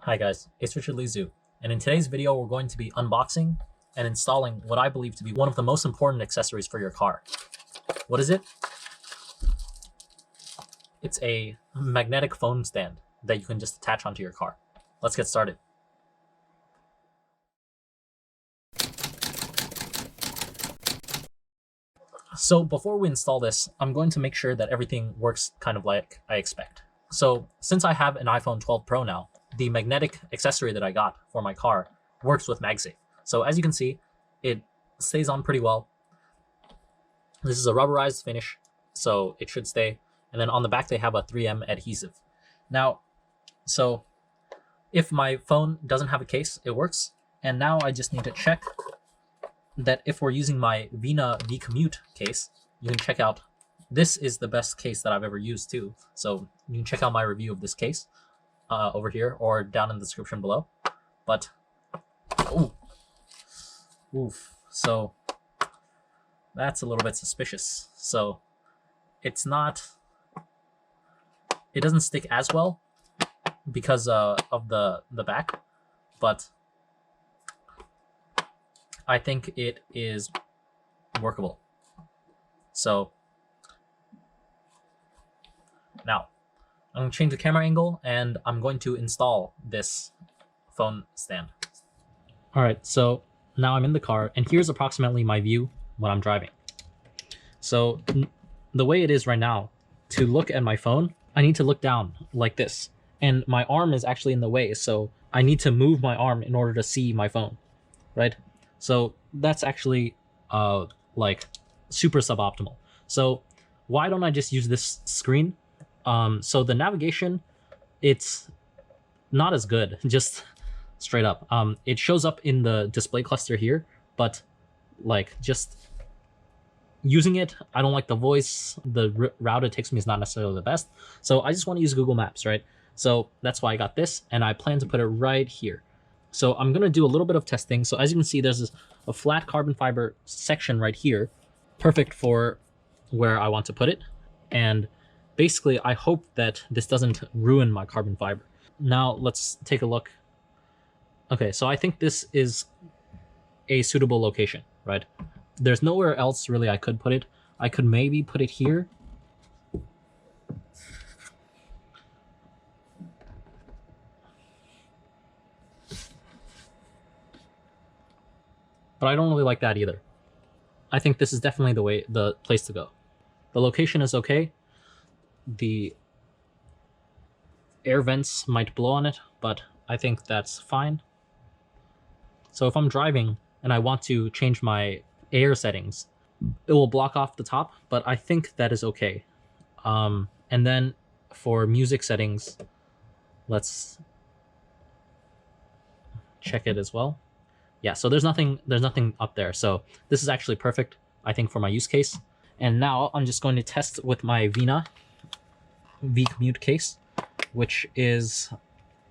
Hi guys, it's Richardlizhu, and in today's video we're going to be unboxing and installing what I believe to be one of the most important accessories for your car. What is it? It's a magnetic phone stand that you can just attach onto your car. Let's get started. So before we install this, I'm going to make sure that everything works kind of like I expect. So since I have an iPhone 12 Pro now, the magnetic accessory that I got for my car works with Magsafe. So as you can see, it stays on pretty well. This is a rubberized finish, so it should stay. And then on the back, they have a 3M adhesive. Now, so if my phone doesn't have a case, it works. And now I just need to check that if we're using my Vina V-Commute case, you can check out, this is the best case that I've ever used too. So you can check out my review of this case over here or down in the description below. But, oof. So that's a little bit suspicious. So it's not, it doesn't stick as well because of the back, but I think it is workable. So now I'm going to change the camera angle and I'm going to install this phone stand. All right, so now I'm in the car and here's approximately my view when I'm driving. So the way it is right now, to look at my phone, I need to look down like this. And my arm is actually in the way, so I need to move my arm in order to see my phone, right? So that's actually like super suboptimal. So why don't I just use this screen? So the navigation, it's not as good, just straight up. It shows up in the display cluster here, but like just using it, I don't like the voice. The route it takes me is not necessarily the best. So I just want to use Google Maps, right? So that's why I got this, and I plan to put it right here. So I'm going to do a little bit of testing. So as you can see, there's a flat carbon fiber section right here, perfect for where I want to put it. And basically, I hope that this doesn't ruin my carbon fiber. Now let's take a look. Okay, so I think this is a suitable location, right? There's nowhere else really I could put it. I could maybe put it here. But I don't really like that either. I think this is definitely the place to go. The location is okay. The air vents might blow on it, but I think that's fine. So if I'm driving and I want to change my air settings, it will block off the top, but I think that is okay. And then for music settings, let's check it as well. Yeah, so there's nothing up there. So this is actually perfect, I think, for my use case. And now I'm just going to test with my Vina V-Commute case, which is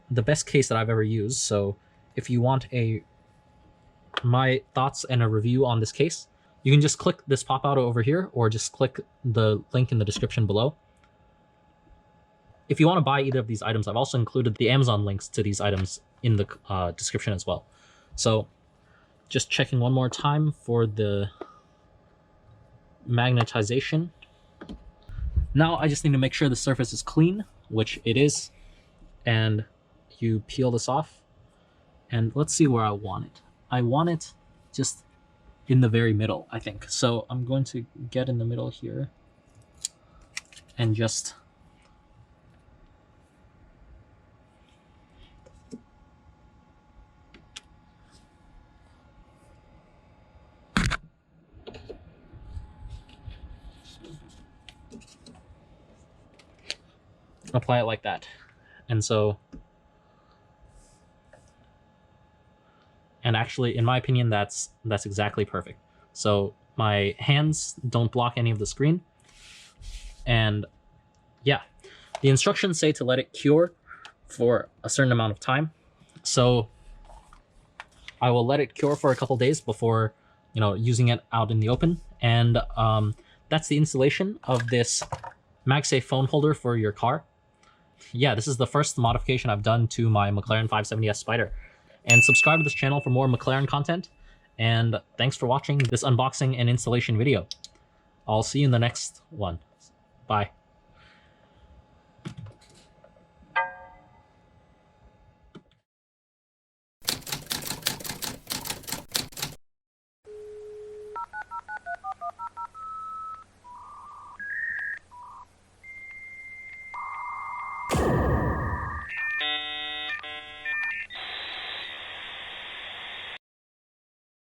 the best case that I've ever used. So if you want my thoughts and a review on this case, you can just click this pop out over here or just click the link in the description below. If you want to buy either of these items, I've also included the Amazon links to these items in the description as well. So just checking one more time for the magnetization. Now I just need to make sure the surface is clean, which it is. And you peel this off. And let's see where I want it. I want it just in the very middle, I think. So I'm going to get in the middle here and just apply it like that. And so, and actually, in my opinion, that's exactly perfect. So my hands don't block any of the screen. And yeah, the instructions say to let it cure for a certain amount of time. So I will let it cure for a couple days before, using it out in the open. And that's the installation of this MagSafe phone holder for your car. yeah, this is the first modification I've done to my McLaren 570S Spider. And subscribe to this channel for more McLaren content. And thanks for watching this unboxing and installation video. I'll see you in the next one. Bye.